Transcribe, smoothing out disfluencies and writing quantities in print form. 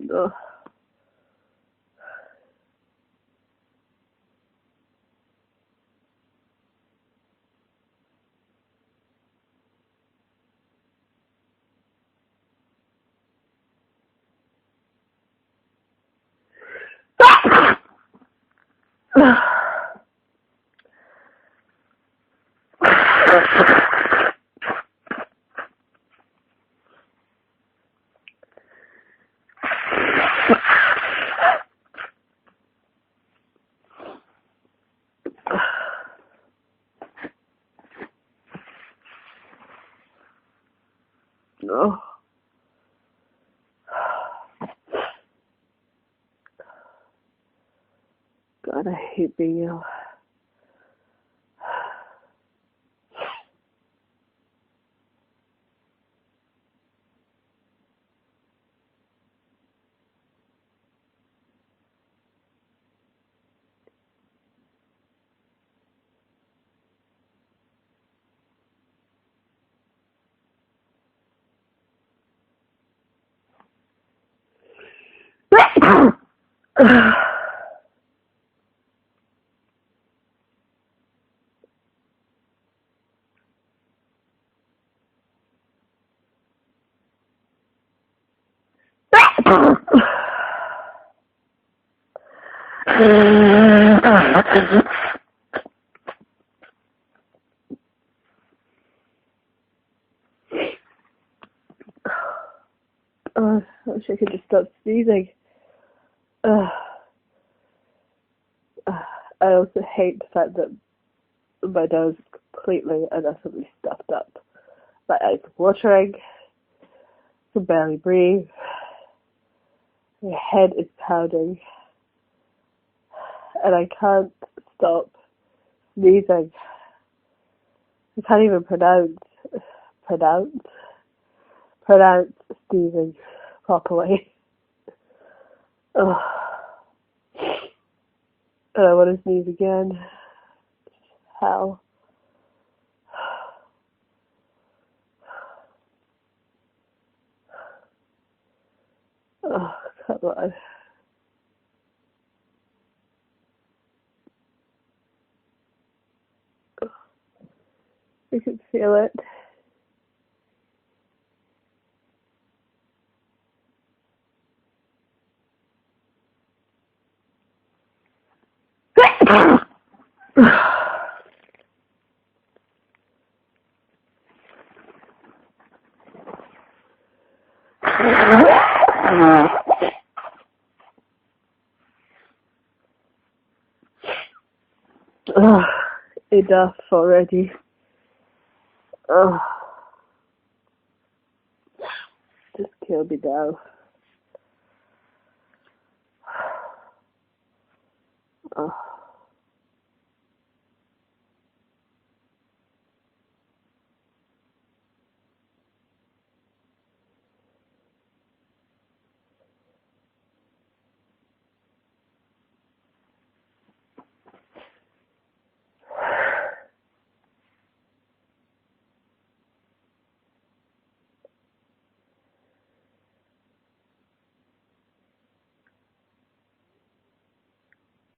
Oh. No. God, I hate being ill. I wish I could just stop sneezing. I also hate the fact that my nose is completely and utterly stuffed up. My eyes are watering. I can barely breathe. My head is pounding. And I can't stop sneezing. I can't even pronounce sneezing properly. Ugh. And I want to sneeze again. How? Oh, come on. You can feel it. Enough already. Just kill me now. Oh.